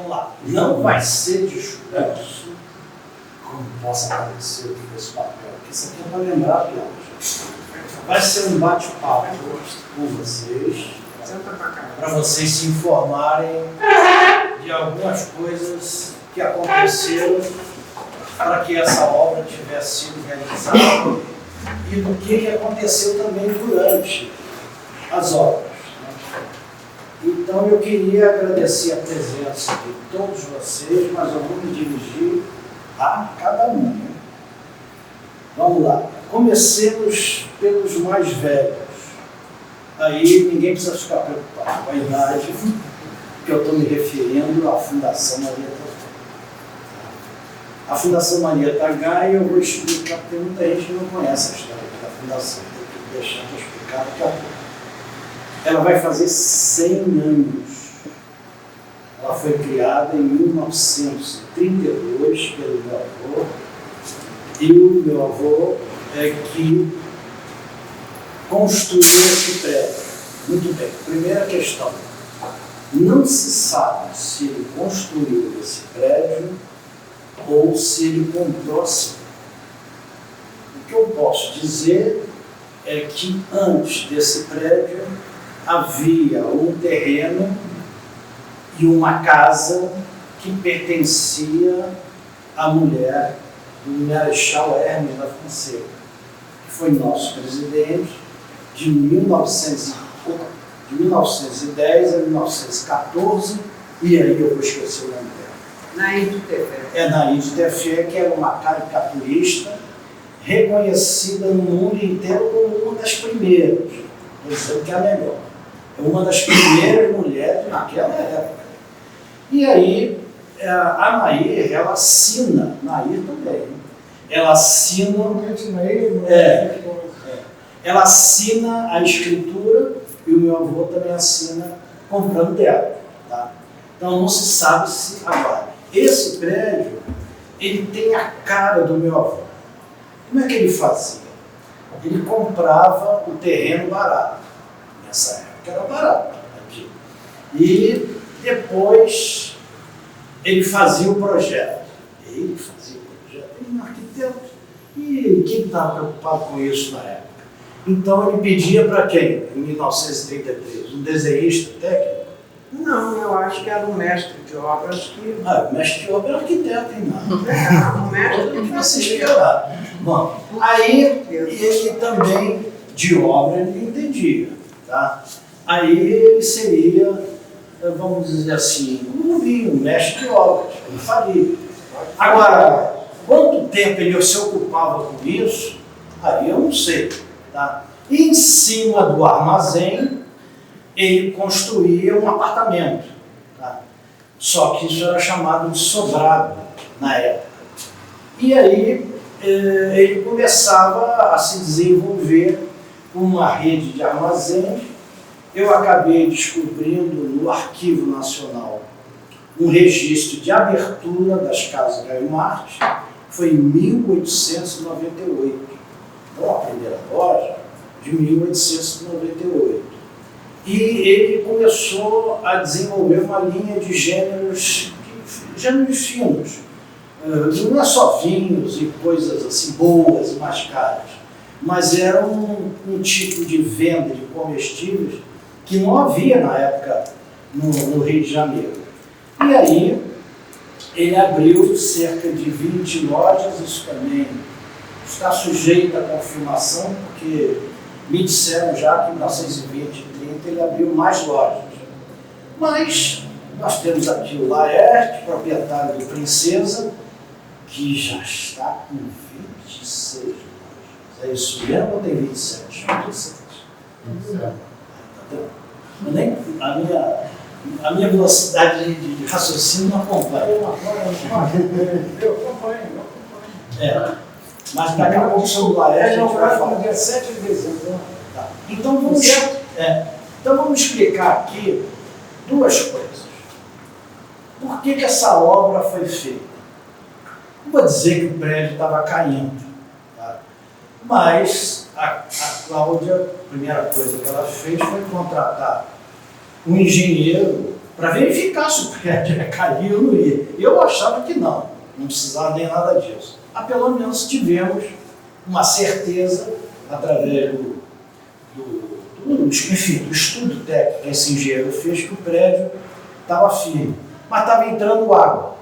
vamos lá, não vai ser discurso, como possa parecer que esse papel, porque isso aqui é para lembrar a piada. Vai ser um bate-papo com vocês, para vocês se informarem de algumas coisas que aconteceram para que essa obra tivesse sido realizada e do que aconteceu também durante as obras. Então eu queria agradecer a presença de todos vocês, mas eu vou me dirigir a cada um. Né? Vamos lá. Comecemos pelos mais velhos. Aí ninguém precisa ficar preocupado com a idade, que eu estou me referindo à Fundação Maria Tagaia. A Fundação Maria Tagaia eu vou explicar, porque muita gente não conhece a história da Fundação, tem que deixar para explicar daqui a pouco. Ela vai fazer 100 anos. Ela foi criada em 1932 pelo meu avô, e o meu avô é que construiu esse prédio. Muito bem. Primeira questão. Não se sabe se ele construiu esse prédio ou se ele comprou assim. O que eu posso dizer é que antes desse prédio havia um terreno e uma casa que pertencia à mulher do Marechal Hermes da Fonseca, que foi nosso presidente de 1910 a 1914, e aí eu vou esquecer o nome dela. Nair do Tefé. É Nair do Tefé, que era uma caricaturista reconhecida no mundo inteiro como uma das primeiras, estou dizendo que é a melhor, é uma das primeiras mulheres naquela época. E aí, a Nair, ela assina, Nair também, ela assina, ela assina a escritura, e o meu avô também assina comprando dela. Tá? Então não se sabe se agora. Esse prédio, ele tem a cara do meu avô. Como é que ele fazia? Ele comprava o terreno barato. Nessa época era barato. Aqui. E depois ele fazia o projeto. Ele fazia o projeto. Ele era um arquiteto. E quem estava preocupado com isso na época? Então ele pedia para quem, em 1933? Um desenhista técnico? Não, eu acho que era um mestre de obras que... Ah, o mestre de obra é arquiteto, hein, não? O mestre Ele vai se esperar. Bom, aí ele também, de obra, ele entendia. Tá? Aí ele seria, vamos dizer assim, um mestre de obras, ele faria. Agora, quanto tempo ele se ocupava com isso, aí eu não sei. Tá? Em cima do armazém, ele construía um apartamento. Tá? Só que isso era chamado de sobrado na época. E aí ele começava a se desenvolver uma rede de armazéns. Eu acabei descobrindo no Arquivo Nacional um registro de abertura das Casas Gaio Martins, foi em 1898. Então, a primeira loja de 1898. E ele começou a desenvolver uma linha de gêneros finos. Não é só vinhos e coisas assim boas e mais caras, mas era um tipo de venda de comestíveis que não havia na época no Rio de Janeiro. E aí ele abriu cerca de 20 lojas, isso também está sujeito à confirmação, porque me disseram já que em 1920 e 30 ele abriu mais lojas. Mas nós temos aqui o Laerte, proprietário do Princesa, que já está com 26 lojas. É isso mesmo ou tem 27? 27. Tá vendo? Nem a minha velocidade de raciocínio não acompanha. Eu acompanho. Mas daqui a pouco sobre o Laerte a gente vai falar. Dia 7 de dezembro. Tá. Então vamos explicar aqui duas coisas. Por que essa obra foi feita? Não vou dizer que o prédio estava caindo, tá? Mas a Cláudia, a primeira coisa que ela fez foi contratar um engenheiro para verificar se o prédio ia cair ou não ia. Eu achava que não precisava nem nada disso. Mas pelo menos tivemos uma certeza, através enfim, do estudo técnico que esse engenheiro fez, que o prédio estava firme. Mas estava entrando água,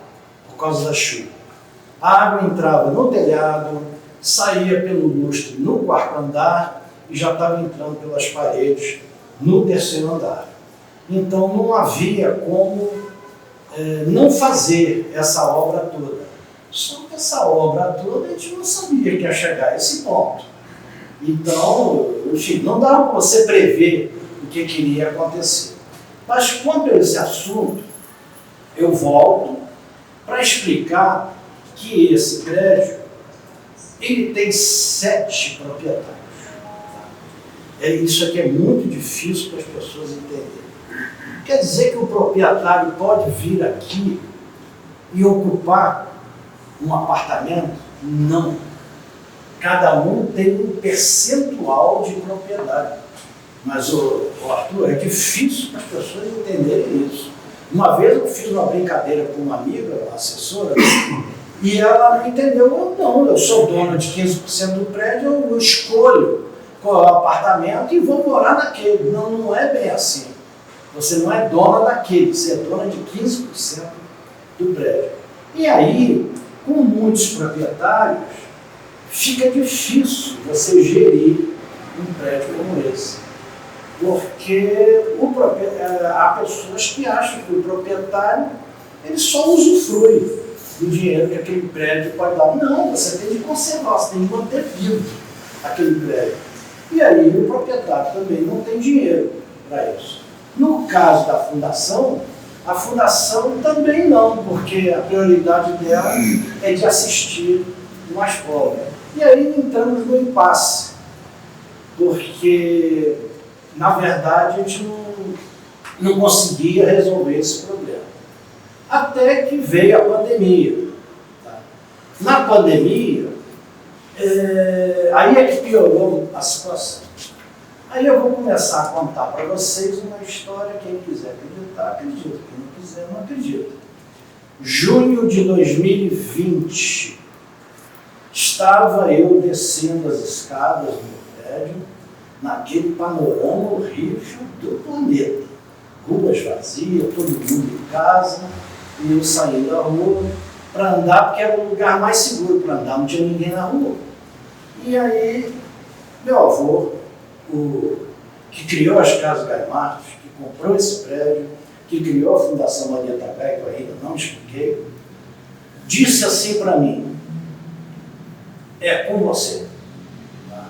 por causa da chuva. A água entrava no telhado, saía pelo lustre no quarto andar e já estava entrando pelas paredes no terceiro andar. Então não havia como não fazer essa obra toda. Só que essa obra toda a gente não sabia que ia chegar a esse ponto. Então, enfim, não dava para você prever o que iria acontecer. Mas quanto a esse assunto, eu volto para explicar que esse prédio ele tem 7 proprietários. Isso aqui é muito difícil para as pessoas entenderem. Quer dizer que o proprietário pode vir aqui e ocupar um apartamento? Não. Cada um tem um percentual de propriedade. Mas, Arthur, é difícil para as pessoas entenderem isso. Uma vez eu fiz uma brincadeira com uma amiga, uma assessora, e ela não entendeu. Não, eu sou dona de 15% do prédio, eu escolho qual é o apartamento e vou morar naquele. Não, não é bem assim. Você não é dona daquele, você é dona de 15% do prédio. E aí, com muitos proprietários, fica difícil você gerir um prédio como esse. Porque há pessoas que acham que o proprietário ele só usufrui do dinheiro que aquele prédio pode dar. Não, você tem de conservar, você tem de manter vivo aquele prédio. E aí o proprietário também não tem dinheiro para isso. No caso da fundação, a fundação também não, porque a prioridade dela é de assistir o mais pobre. E aí entramos no impasse, porque, na verdade, a gente não conseguia resolver esse problema. Até que veio a pandemia. Tá? Na pandemia, aí é que piorou a situação. Aí eu vou começar a contar para vocês uma história, quem quiser acreditar, acredita, quem não quiser, não acredita. Junho de 2020, estava eu descendo as escadas do prédio, naquele panorama horrível do planeta. Ruas vazias, todo mundo em casa, e eu saindo da rua para andar, porque era o lugar mais seguro para andar, não tinha ninguém na rua. E aí, meu avô, que criou as Casas Gaimartos, que comprou esse prédio, que criou a Fundação Maria Tagaia, que eu ainda não expliquei, disse assim para mim: é com você. Tá?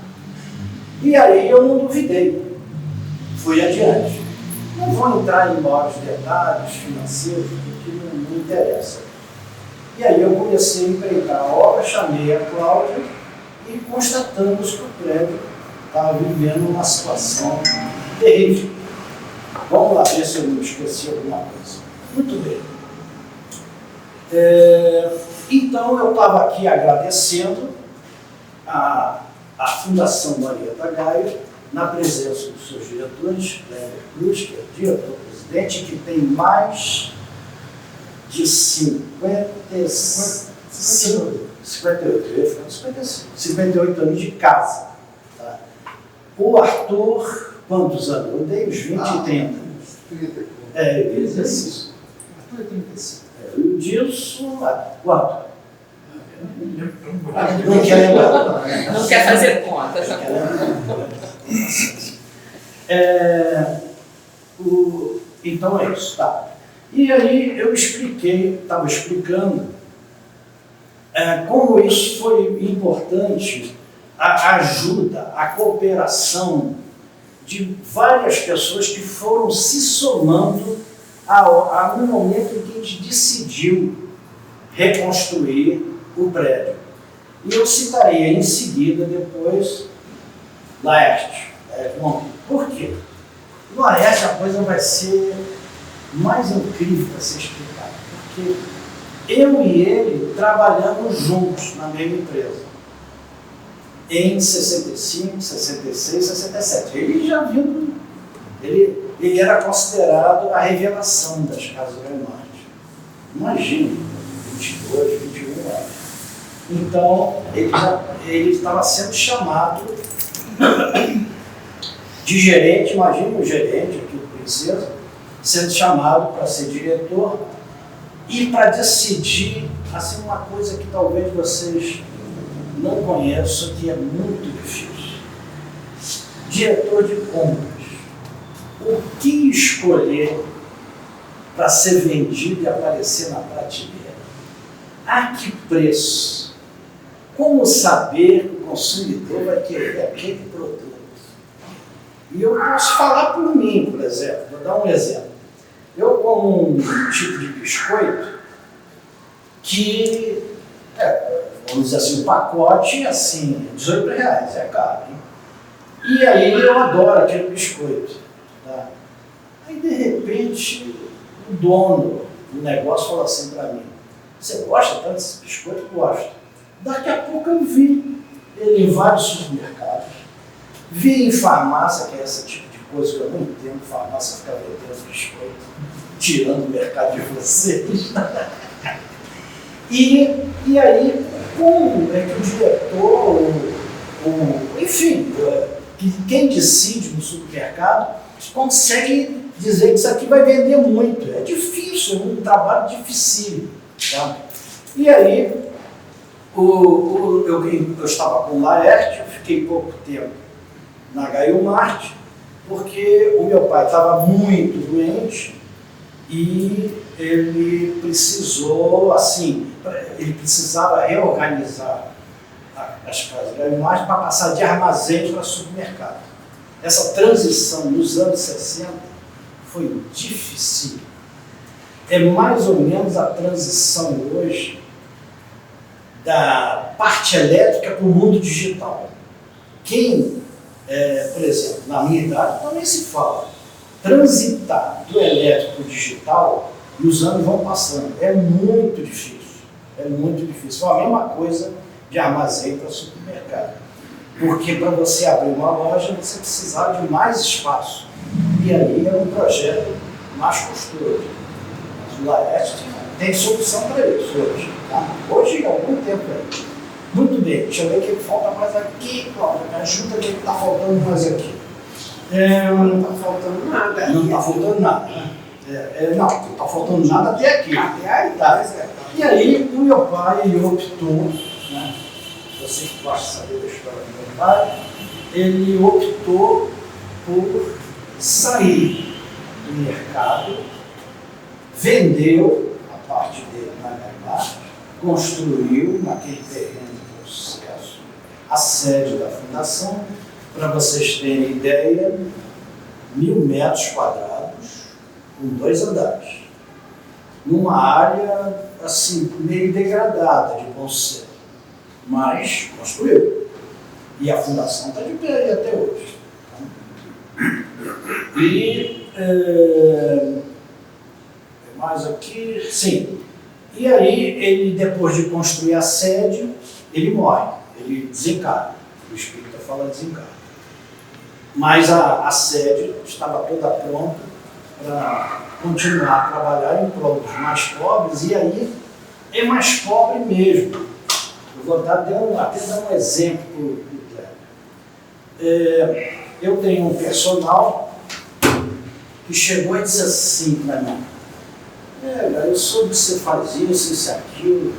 E aí eu não duvidei, fui adiante. Não vou entrar em maiores detalhes financeiros, porque não interessa. E aí eu comecei a empreitar a obra, chamei a Cláudia e constatamos que o prédio estava vivendo uma situação terrível. Vamos lá ver se eu não esqueci alguma coisa. Muito bem. Então eu estava aqui agradecendo a Fundação Maria Tagaia, na presença dos seus diretores, Kleber Cruz, que é diretor-presidente, que tem mais de 58 anos de casa. Tá? O Arthur, quantos anos? Eu dei uns 20 e 30. 30. Isso. Arthur é 35. O Dilson, quanto? Não quer lembrar. Não quer fazer conta. Então é isso, tá? E aí eu estava explicando como isso foi importante, a ajuda, a cooperação de várias pessoas que foram se somando no momento em que a gente decidiu reconstruir o prédio. E eu citaria em seguida, depois, Laerte. Por quê? No Laerte a coisa vai ser mais incrível para ser explicada, porque eu e ele trabalhamos juntos na mesma empresa, em 65, 66, 67. Ele já viu, ele era considerado a revelação das casas Gaio Marte. Imagina, 22, 21 anos. Então, ele estava sendo chamado de gerente, imagina o gerente aqui do Princesa, sendo chamado para ser diretor e para decidir assim, uma coisa que talvez vocês não conheçam, que é muito difícil. Diretor de compras. O que escolher para ser vendido e aparecer na prateleira? A que preço? Como saber que o consumidor vai querer aquele produto? E eu posso falar por mim, por exemplo, vou dar um exemplo. Eu como um tipo de biscoito que, vamos dizer assim, o pacote assim, R$18, é caro, hein? E aí eu adoro aquele biscoito. Tá? Aí de repente o dono do negócio falou assim para mim: você gosta tanto desse biscoito? Gosto. Daqui a pouco eu vi ele em vários supermercados, vi em farmácia, que é esse tipo de coisa que eu não entendo, farmácia fica vendendo biscoito, tirando o mercado de vocês. E aí, como é que o diretor, enfim, quem decide no supermercado, consegue dizer que isso aqui vai vender muito? É difícil, é um trabalho dificílimo. Tá? E aí, eu estava com o Laerte, eu fiquei pouco tempo na Gaio Marte, porque o meu pai estava muito doente e ele precisou, assim, ele precisava reorganizar as casas Gaio Marte para passar de armazém para supermercado. Essa transição nos anos 60 foi difícil. É mais ou menos a transição hoje da parte elétrica para o mundo digital. Quem, por exemplo, na minha idade, também se fala, transitar do elétrico para o digital, e os anos vão passando. É muito difícil. É muito difícil. Foi a mesma coisa de armazém para supermercado. Porque para você abrir uma loja, você precisava de mais espaço. E aí é um projeto mais custoso. Mas o Laerte tem solução para isso hoje. Tá? Hoje, há algum tempo aí. Muito bem, deixa eu ver o que falta mais aqui. Cláudia, me ajuda, o que está faltando mais aqui? Não está faltando nada. Não está faltando nada. Não está faltando nada até aqui. Até aí, tá? E aí, o meu pai, ele optou, né? Você que gosta de saber da história do meu pai, ele optou por sair do mercado, vendeu a parte dele na Gaio Marte, construiu naquele terreno de sucesso a sede da fundação. Para vocês terem ideia, 1.000 metros quadrados, com 2 andares, numa área assim, meio degradada de bom sucesso, mas construiu. E a fundação está de pé aí até hoje. E mais aqui, sim. E aí, ele, depois de construir a sede, ele morre, ele desencarna. O espírito fala desencarna. Mas a sede estava toda pronta para continuar a trabalhar em prol dos mais pobres, e aí é mais pobre mesmo. Eu vou até dar um exemplo para o Cléber. Eu tenho um personal que chegou e disse assim para mim: eu soube que você faz isso, aquilo.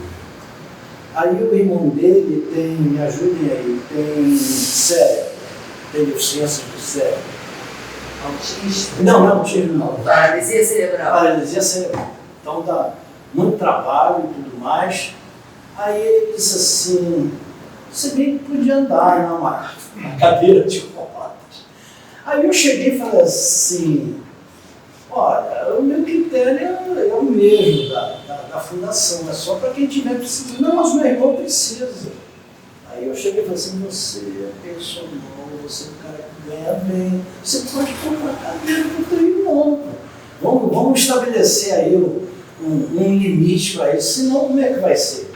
Aí o irmão dele tem, me ajudem aí, tem cérebro, tem deficiência do cérebro. Autista? Não, autismo não. Paralisia cerebral. Paralisia cerebral. Então dá muito trabalho e tudo mais. Aí ele disse assim: você bem que podia andar numa cadeira de rodas. Aí eu cheguei e falei assim: olha, o meu critério é o mesmo da fundação, é só para quem tiver precisando. Não, mas meu irmão precisa. Aí eu cheguei e falei assim: você é personal, você é um cara que ganha bem, você pode comprar cadeira para o irmão. Vamos estabelecer aí um limite para isso, senão como é que vai ser?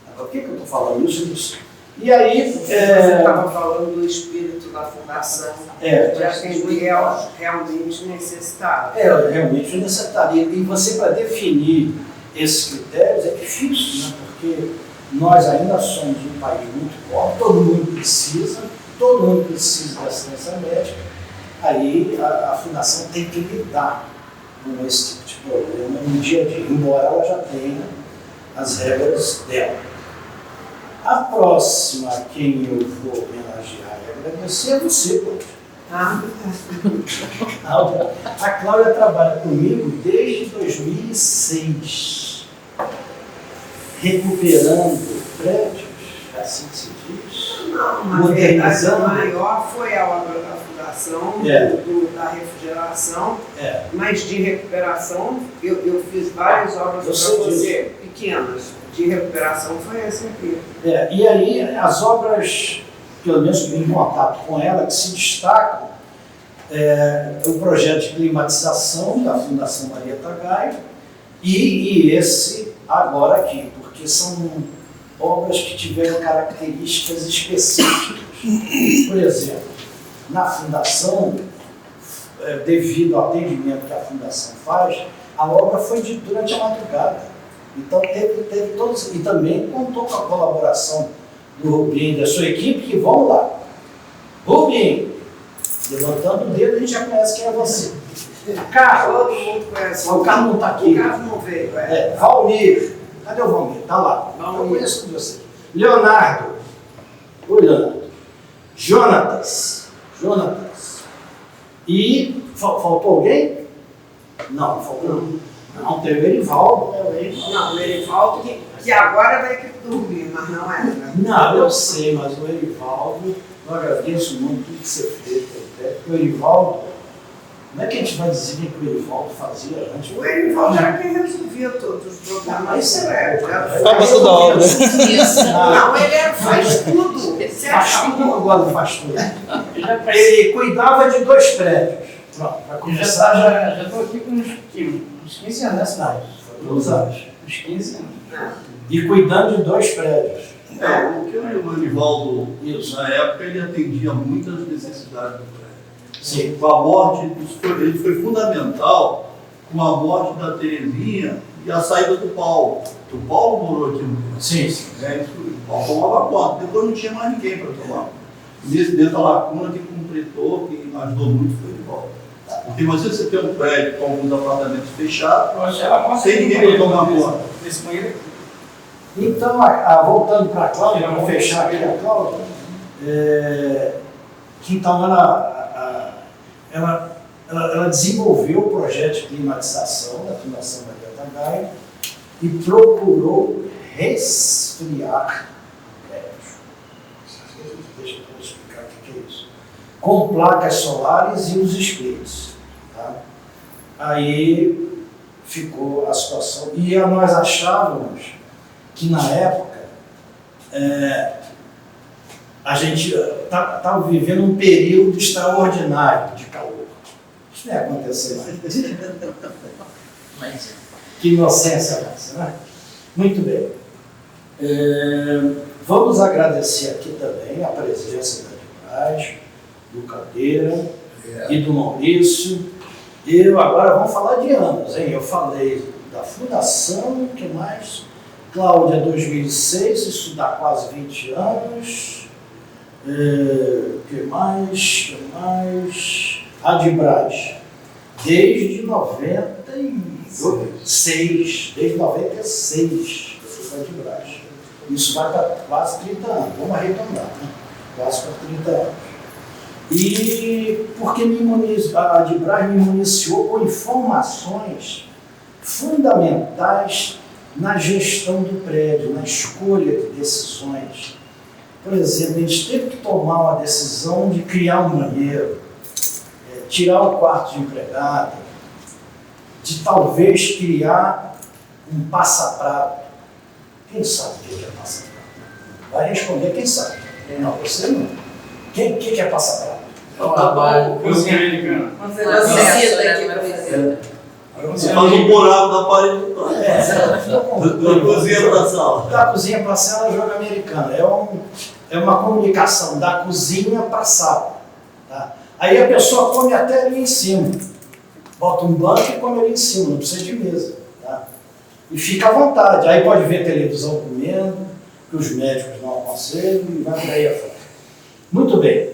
Agora, por que eu estou falando isso? E aí, Você estava falando do espírito da fundação, de atender aos realmente necessitados. Realmente necessário. E você, para definir esses critérios, é difícil, né? Porque nós ainda somos um país muito pobre, todo mundo precisa da assistência médica. Aí a fundação tem que lidar com esse tipo de problema no dia a dia, embora ela já tenha as regras dela. A próxima a quem eu vou homenagear e agradecer é você, Cláudia. A Cláudia trabalha comigo desde 2006, recuperando prédios, é assim que se diz? Não, na verdade, a maior foi a obra da fundação, da refrigeração, mas de recuperação, eu fiz várias obras para você, pequenas. De recuperação foi essa aqui. E aí, as obras, pelo menos que vim em contato com ela, que se destacam, o projeto de climatização da Fundação Marieta Gaia e esse agora aqui, porque são obras que tiveram características específicas. Por exemplo, na Fundação, devido ao atendimento que a Fundação faz, a obra foi durante a madrugada. Então teve todos, e também contou com a colaboração do Rubinho e da sua equipe, que vão lá. Rubinho, levantando o dedo, a gente já conhece quem é você. Carlos, todo mundo conhece. O Carlos não está aqui. O Carlos não veio. Valmir, cadê o Valmir? Está lá. Eu conheço você. Leonardo. Oi, Leonardo. Jonatas. E faltou alguém? Não faltou não. Não, tem o Erivaldo. Não, o Erivaldo, que agora vai ter que dormir, mas não é. Né? Não, eu sei, mas o Erivaldo, eu agradeço muito tudo que você fez, porque o Erivaldo, não é que a gente vai dizer o que o Erivaldo fazia antes. O Erivaldo era quem resolvia todos os problemas. Mas isso é Faz toda a obra. Não, ele faz tudo. Faz tudo, agora faz tudo. Ele cuidava de 2 prédios. Pronto, para começar já estou aqui com uns 15 anos nessa cidade. Foi 2 anos. Uns 15 anos. E cuidando de 2 prédios. O que o Erivaldo, na época, ele atendia muitas necessidades do prédio. Sim. Com a morte, ele foi fundamental com a morte da Terezinha e a saída do Paulo. O Paulo morou aqui no tempo. Sim. O Paulo tomava conta. Depois não tinha mais ninguém para tomar. Dentro da lacuna, que completou, que ajudou muito foi o Erivaldo. Porque imagina você ter um prédio com alguns apartamentos fechados, sem ninguém para tomar conta. Nesse banheiro aqui. Então, voltando para a Cláudia, vamos fechar aqui a Cláudia, que então ela desenvolveu o projeto de climatização da Fundação Marieta Gaia e procurou resfriar prédios. Deixa eu explicar o que é isso. Com placas solares e os splits. Tá? Aí ficou a situação. E nós achávamos que na época a gente estava vivendo um período extraordinário de calor. Isso não ia acontecer mais. Que inocência essa, né? Muito bem. Vamos agradecer aqui também a presença da Adibraz, do Caldeira e do Maurício. Agora vamos falar de anos, hein? Eu falei da Fundação, o que mais? Cláudia, 2006, isso dá quase 20 anos. O que mais? Adibraz, desde 96, desde 96, eu fui para Adibraz. Isso vai para quase 30 anos, vamos arredondar, né? Quase para 30 anos. E porque a Adibraz me municiou com informações fundamentais na gestão do prédio, na escolha de decisões. Por exemplo, a gente teve que tomar uma decisão de criar um banheiro, tirar o quarto de empregada, de talvez criar um passaprato. Quem sabe o que é passaprato? Vai responder quem sabe. Não, você não. Quem que é passaprato? É o trabalho. Cozinha americana. Uma visita aqui para fazer. Você faz um buraco da parede do quarto. Da cozinha para a sala. Da cozinha para a sala é jogo americano. É uma comunicação da cozinha para a sala. Tá? Aí a pessoa come até ali em cima. Bota um banco e come ali em cima, não precisa de mesa. Tá? E fica à vontade. Aí pode ver televisão comendo, que os médicos não aconselham, e vai por aí afora. Muito bem.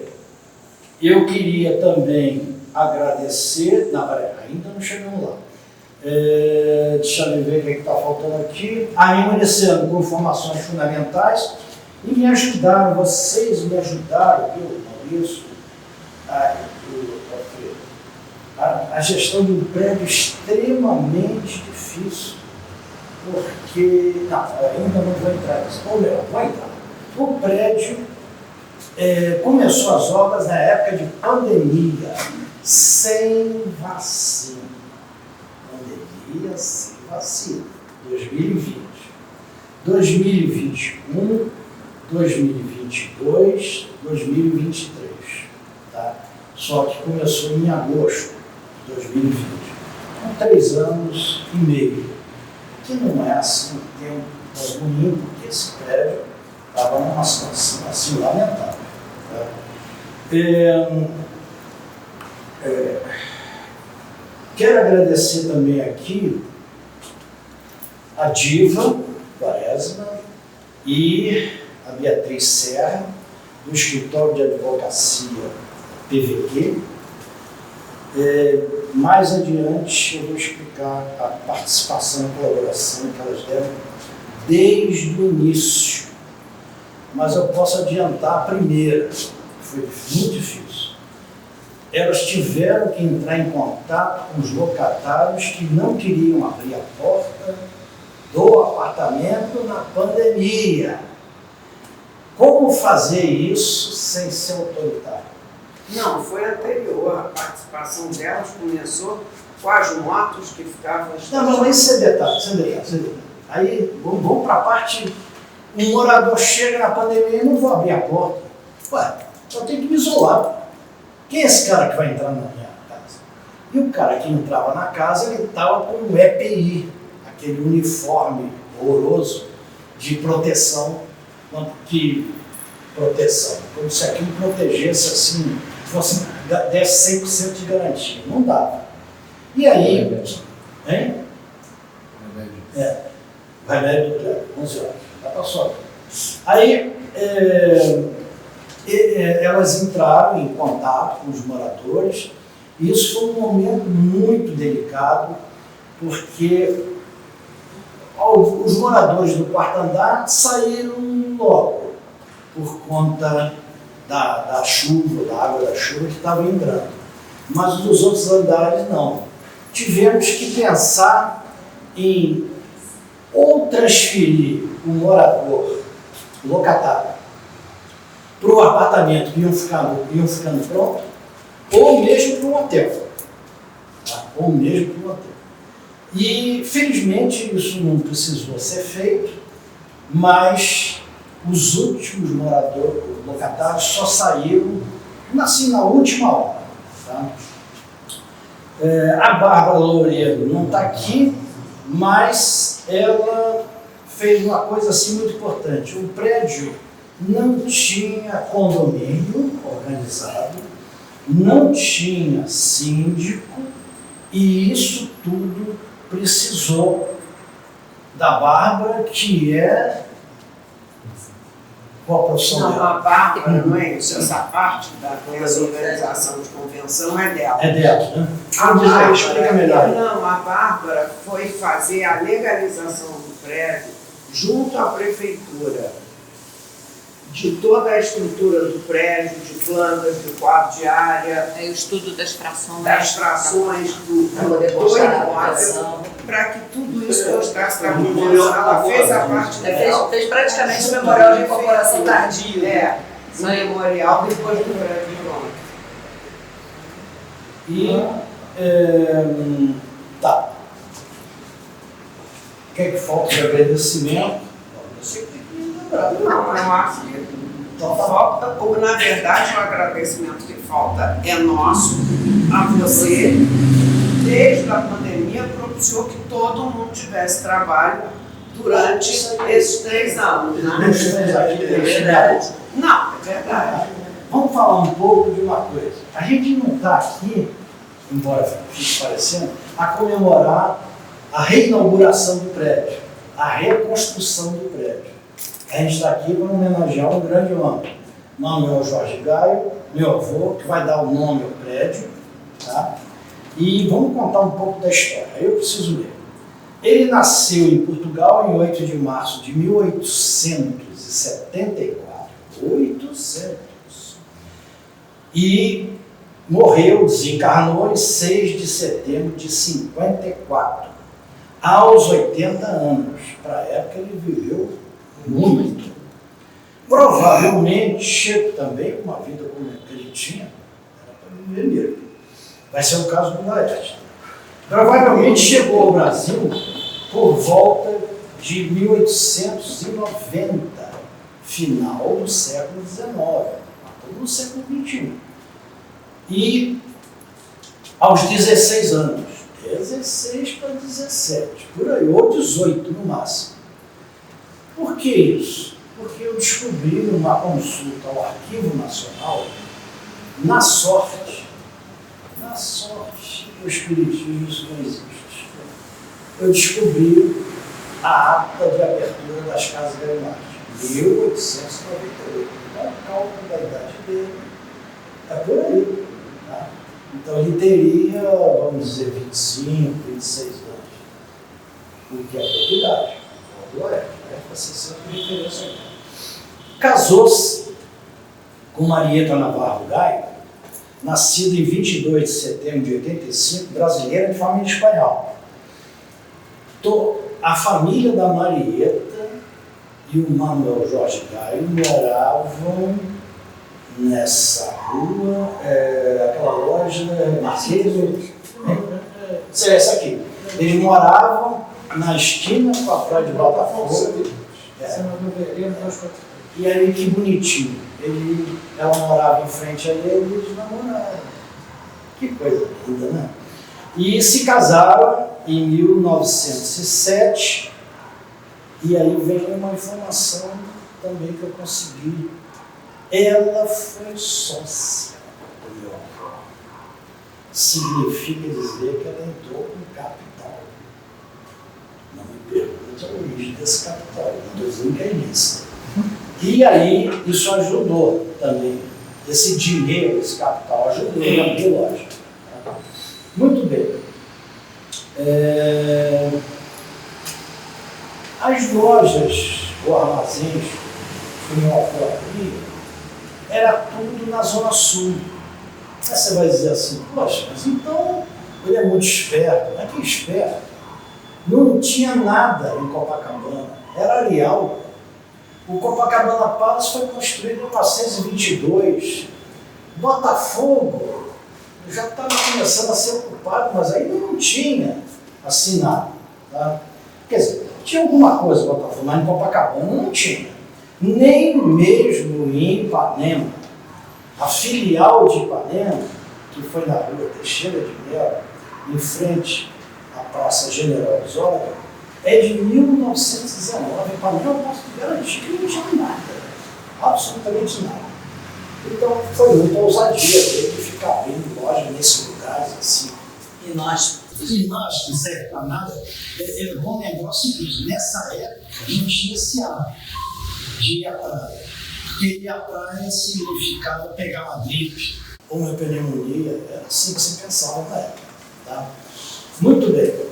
Eu queria também agradecer. Não, peraí, ainda não chegamos lá. Deixa eu ver o que está faltando aqui. Ainda iniciando com informações fundamentais. E me ajudaram, vocês me ajudaram, viu, Maurício? A gestão de um prédio extremamente difícil. Porque. Não, ainda não vou entrar nisso. Ou melhor, vou entrar. O prédio começou as obras na época de pandemia, sem vacina. Pandemia sem vacina. 2020. 2021, 2022, 2023. Tá? Só que começou em agosto de 2020. Com 3 anos e meio. Que não é assim um tempo ruim, porque esse prédio estava numa situação assim lamentável. Tá? Quero agradecer também aqui a Diva Quaresma e a Beatriz Serra, do Escritório de Advocacia PVQ. Mais adiante eu vou explicar a participação e colaboração que elas deram desde o início. Mas eu posso adiantar a primeira, que foi muito difícil. Elas tiveram que entrar em contato com os locatários que não queriam abrir a porta do apartamento na pandemia. Como fazer isso sem ser autoritário? Não, foi anterior. A participação delas começou com as motos que ficavam... Não, isso é detalhe. Aí vamos para a parte... Um morador chega na pandemia e não vou abrir a porta. Ué, só tenho que me isolar. Quem é esse cara que vai entrar na minha casa? E o cara que entrava na casa, ele estava com um EPI, aquele uniforme horroroso de proteção, como se aquilo protegesse assim, desse 100% de garantia. Não dava. E aí... Hein? Remédio do 11 horas. Já passou. Aí, elas entraram em contato com os moradores, e isso foi um momento muito delicado, porque os moradores do quarto andar saíram logo, por conta da chuva, da água da chuva que estava entrando. Mas os outros andares não. Tivemos que pensar em ou transferir o morador, o locatário, para o apartamento que iam ficando pronto, ou mesmo para um hotel. Tá? Ou mesmo para um hotel. E, felizmente, isso não precisou ser feito, mas os últimos moradores, locatários, só saíram assim, na última hora. Tá? A Bárbara Loureiro não está aqui, mas ela fez uma coisa assim muito importante. O prédio não tinha condomínio organizado, não tinha síndico, e isso tudo precisou da Bárbara, que é... Qual a profissão dela? Não, a Bárbara, não é isso? Essa parte dessa organização de convenção é dela. É dela, né? Explica melhor. Não, a Bárbara foi fazer a legalização do prédio junto à prefeitura, de toda a estrutura do prédio, de plantas, de quadro de área, o estudo das frações, do imóvel, para que tudo isso mostrasse para a população. Ela fez a parte dela. fez praticamente o memorial de incorporação tardia. O memorial depois do prédio pronto. Tá. O que é que falta de agradecimento? Não, eu acho que falta, ou na verdade o agradecimento que falta é nosso a você, desde a pandemia, propiciou que todo mundo tivesse trabalho durante esses 3 anos. Né? Nós estamos aqui É verdade. Não, é verdade. Vamos falar um pouco de uma coisa. A gente não está aqui, embora fique parecendo, a comemorar a reinauguração do prédio, a reconstrução do prédio. A gente está aqui para homenagear um grande homem, Manuel Jorge Gaio, meu avô, que vai dar o nome ao prédio, tá? E vamos contar um pouco da história. Eu preciso ler. Ele nasceu em Portugal em 8 de março de 1874. 800. E morreu, desencarnou em 6 de setembro de 54, aos 80 anos. Para a época ele viveu muito. Provavelmente, também uma vida como ele tinha, era para viver mesmo. Vai ser o caso do Laerte. Provavelmente chegou ao Brasil por volta de 1890, final do século XIX, no século XXI. E aos 16 anos, 16 para 17, por aí, ou 18 no máximo. Por que isso? Porque eu descobri numa consulta ao Arquivo Nacional, na sorte, o espiritismo isso não existe. Eu descobri a ata de abertura das Casas Garibaldi, 1898. Não é o cálculo da idade dele, é por aí. Tá? Então ele teria, vamos dizer, 25, 26 anos. O que é pouca idade. Para ser sempre referência. Casou-se com Marieta Navarro Gaio, nascida em 22 de setembro de 85, brasileira de família espanhola. A família da Marieta e o Manuel Jorge Gaio moravam nessa rua, aquela loja Marquês, essa aqui. Eles moravam na esquina com a praia de Botafogo. E aí, que bonitinho. Ela morava em frente a ele e eles namoraram. Que coisa linda, né? E se casaram em 1907. E aí vem uma informação também que eu consegui. Ela foi sócia do meu avô. Significa dizer que ela entrou com capital. Não me pergunte a origem desse capital, não estou dizendo que é ilícito. E aí, isso ajudou também. Esse dinheiro, esse capital, ajudou na minha loja. Muito bem. As lojas, ou armazéns, que meu avô abria, era tudo na Zona Sul. Aí você vai dizer assim, poxa, mas então ele é muito esperto. Não é que esperto. Não tinha nada em Copacabana, era areal. O Copacabana Palace foi construído em 1922. Botafogo já estava começando a ser ocupado, mas ainda não tinha assinado. Tá? Quer dizer, tinha alguma coisa em Botafogo, mas em Copacabana não tinha. Nem mesmo em Ipanema. A filial de Ipanema, que foi na rua Teixeira de Mello, em frente à Praça General Osório, é de 1919. Ipanema, eu posso garantir que não tinha nada. Absolutamente nada. Então, foi muita ousadia dele de ficar abrindo loja nesses lugares assim. E nós, não serve para nada. É bom lembrar o seguinte: nessa época não tinha esse hábito de ir à praia. Porque ir à praia significava pegar uma gripe ou uma pneumonia. Era assim que se pensava na época. Tá? Muito bem.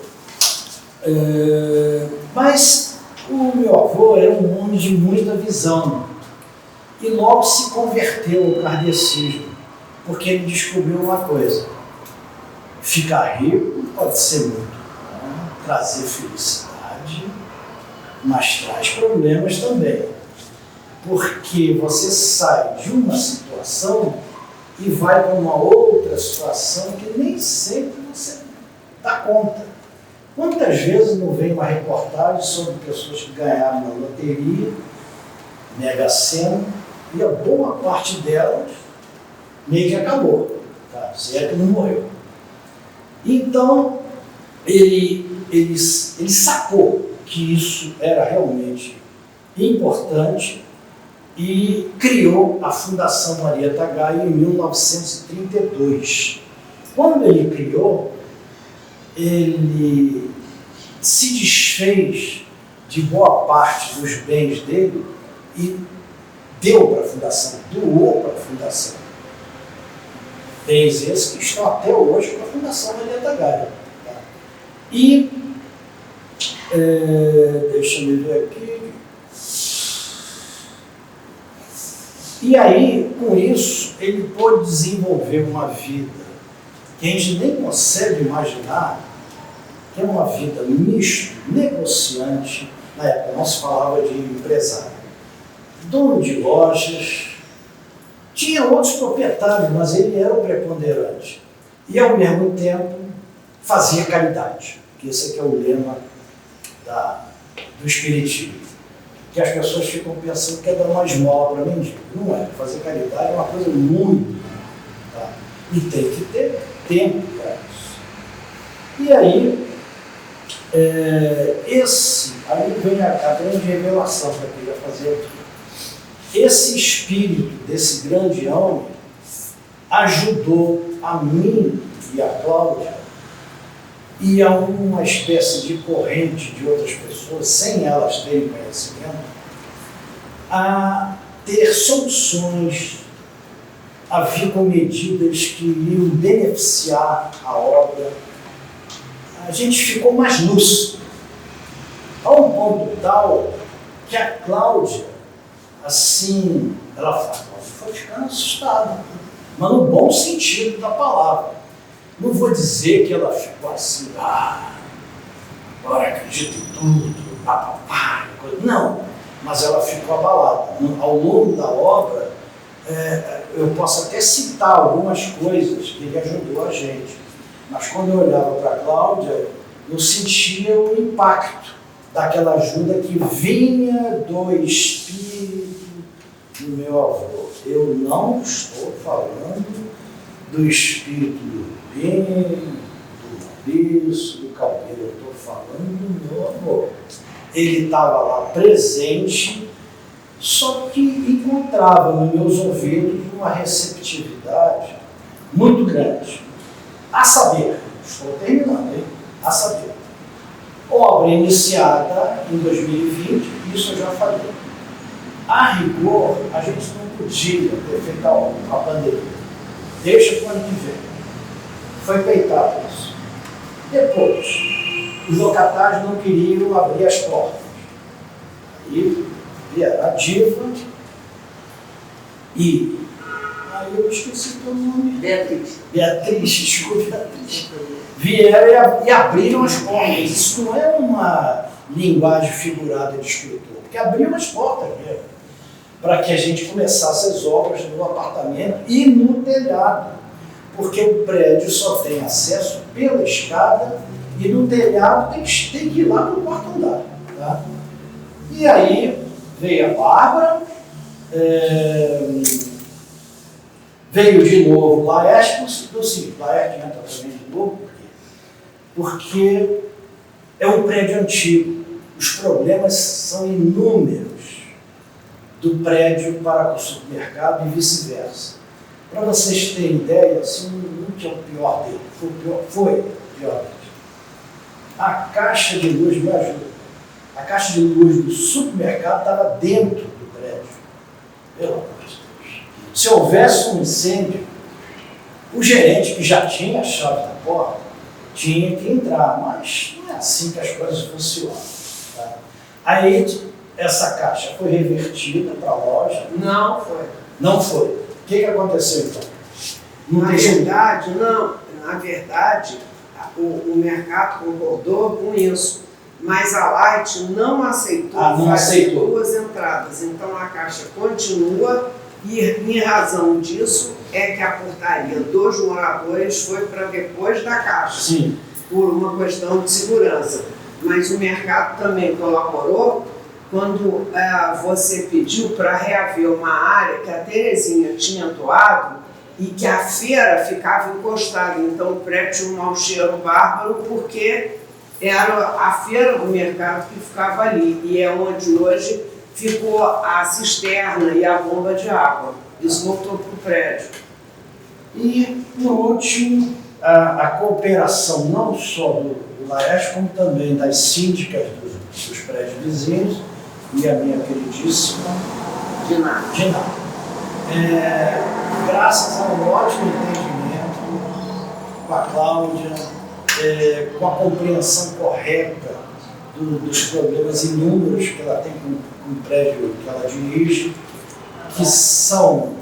Mas o meu avô era um homem de muita visão. E logo se converteu ao kardecismo, porque ele descobriu uma coisa: ficar rico pode ser muito bom, trazer felicidade, mas traz problemas também, porque você sai de uma situação e vai para uma outra situação que nem sempre você dá conta. Quantas vezes não vem uma reportagem sobre pessoas que ganharam na loteria, Mega Sena, e a boa parte delas meio que acabou, tá? Se é que não morreu. Então, ele sacou que isso era realmente importante e criou a Fundação Marieta Gaia em 1932. Quando ele criou, ele se desfez de boa parte dos bens dele e deu para a Fundação, doou para a Fundação. Bens esses que estão até hoje com a Fundação Marieta Gaia. Tá? E, deixa eu ver aqui. E aí, com isso, ele pôde desenvolver uma vida que a gente nem consegue imaginar, que é uma vida misto, negociante. Na época não se falava de empresário, dono de lojas, tinha outros proprietários, mas ele era o preponderante. E, ao mesmo tempo, fazia caridade, que esse aqui é o lema do Espiritismo. Que as pessoas ficam pensando que é dar uma esmola para mendigo. Não é. Fazer caridade é uma coisa muito. Tá? E tem que ter tempo para isso. E aí, aí vem a grande revelação que eu queria fazer aqui. Esse espírito desse grande homem ajudou a mim e a Cláudia e a uma espécie de corrente de outras pessoas, sem elas terem conhecimento, a ter soluções, a vir com medidas que iriam beneficiar a obra. A gente ficou mais lúcido, a um ponto tal que a Cláudia, assim, ela foi ficando assustada, mas no bom sentido da palavra. Não vou dizer que ela ficou assim, agora acredito em tudo, não, mas ela ficou abalada. Ao longo da obra, eu posso até citar algumas coisas que ele ajudou a gente, mas quando eu olhava para a Cláudia, eu sentia o impacto daquela ajuda que vinha do espírito do meu avô. Eu não estou falando do espírito do bem, do Maurício, do cabelo, eu estou falando do meu avô. Ele estava lá presente, só que encontrava nos meus ouvidos uma receptividade muito grande. A saber, estou terminando, hein? A saber, obra iniciada em 2020, isso eu já falei. A rigor, a gente não podia ter feito a obra com a pandemia. Deixa para o ano que vem. Foi peitado isso. Depois, os locatários não queriam abrir as portas. Aí vieram a Diva e... Aí eu esqueci o nome. Beatriz, desculpe, Beatriz. Vieram e abriram as portas. Isso não é uma linguagem figurada de escritor, porque abriram as portas mesmo, para que a gente começasse as obras no apartamento e no telhado, porque o prédio só tem acesso pela escada e no telhado tem que ir lá para o quarto andar. Tá? E aí veio a Bárbara, veio de novo o Laerte, do seguinte, Laerte entra também de novo, porque é um prédio antigo, os problemas são inúmeros do prédio para o supermercado e vice-versa. Para vocês terem ideia, assim, o que é o pior dele? Foi o pior dele. A caixa de luz, me ajuda, a caixa de luz do supermercado estava dentro do prédio. Pelo amor de Deus. Se houvesse um incêndio, o gerente, que já tinha a chave da porta, tinha que entrar, mas não é assim que as coisas funcionam. Tá? Aí, essa caixa foi revertida para a loja? não foi. Não foi. O que aconteceu então? Na verdade, o mercado concordou com isso, mas a Light não aceitou fazer duas entradas. Então a caixa continua e, em razão disso, é que a portaria dos moradores foi para depois da caixa. Sim. Por uma questão de segurança. Mas o mercado também colaborou quando você pediu para reaver uma área que a Terezinha tinha doado e que a feira ficava encostada. Então o prédio tinha um mau cheiro bárbaro porque era a feira do mercado que ficava ali. E é onde hoje ficou a cisterna e a bomba de água. Isso voltou para o prédio. E, por último, a cooperação não só do Laeste, como também das síndicas dos prédios vizinhos e a minha queridíssima Diná. Graças a um ótimo entendimento com a Cláudia, com a compreensão correta dos problemas inúmeros que ela tem com o prédio que ela dirige, que são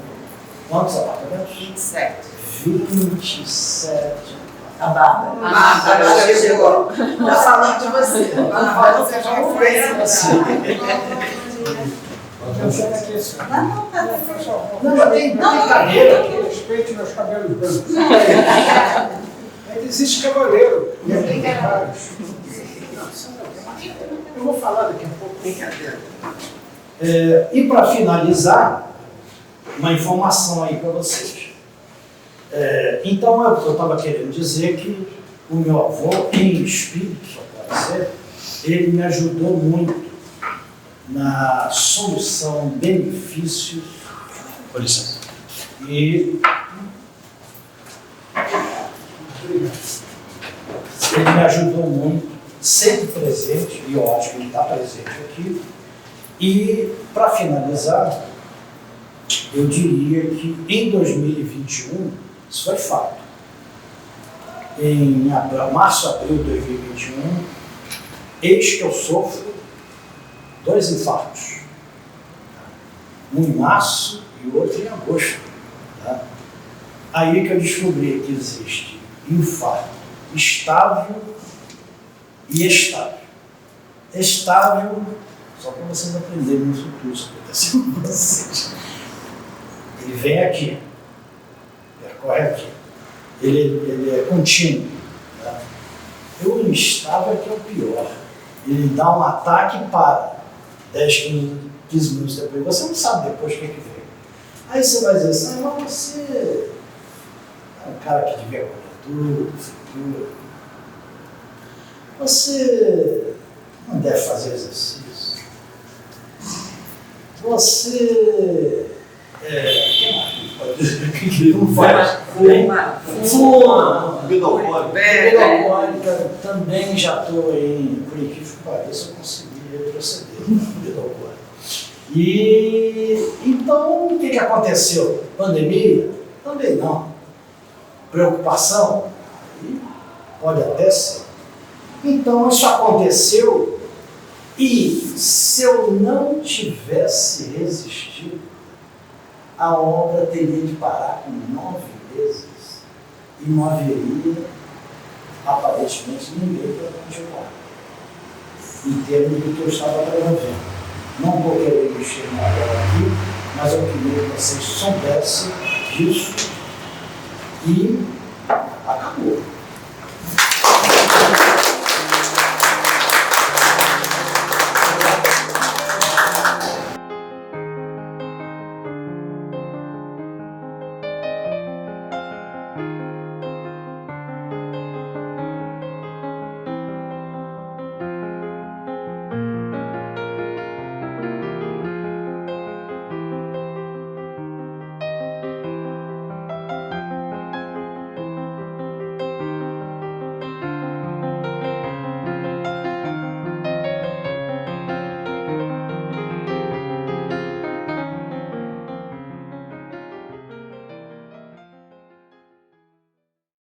quantos apartamentos? 27. 27. A Bárbara. Ah, já chegou. Tá falando de você. Você já foi. Não, mas tem cadeira aqui. Respeite meus cabelos brancos. Existe cavaleiro, e tem vários. Eu vou falar daqui a pouco. Brincadeira. E para finalizar, uma informação aí para vocês. Então, eu estava querendo dizer que o meu avô, em espírito, só pode ser, ele me ajudou muito na solução, benefícios. Com licença. E ele me ajudou muito, sempre presente, e eu acho que ele está presente aqui. E, para finalizar, eu diria que em 2021, isso foi fato. Em março, abril de 2021, eis que eu sofro 2 infartos. Um em março e o outro em agosto. Tá? Aí que eu descobri que existe infarto estável e estável. Estável, só para vocês aprenderem no futuro, isso aconteceu com vocês. Ele vem aqui, percorre aqui. Ele é contínuo. Tá? O instável é que é o pior. Ele dá um ataque e para. 10, 15 minutos depois. Você não sabe depois o que é que veio. Aí você vai dizer assim, mas você é um cara que devia comer tudo, futuro. Você não deve fazer exercício. Você que não faz. Fuma. Bebida alcoólica. Bebida alcoólica, também já estou em, por incrível que pareça, eu consegui retroceder na bebida alcoólica. E então, o que aconteceu? Pandemia? Também não. Preocupação? Pode até ser. Então, isso aconteceu e se eu não tivesse resistido, a obra teria de parar com 9 meses e não haveria, aparentemente, ninguém para continuar. Em termos do que eu estava promovendo. Não vou querer mexer na obra aqui, mas eu queria que vocês soubessem disso e acabou.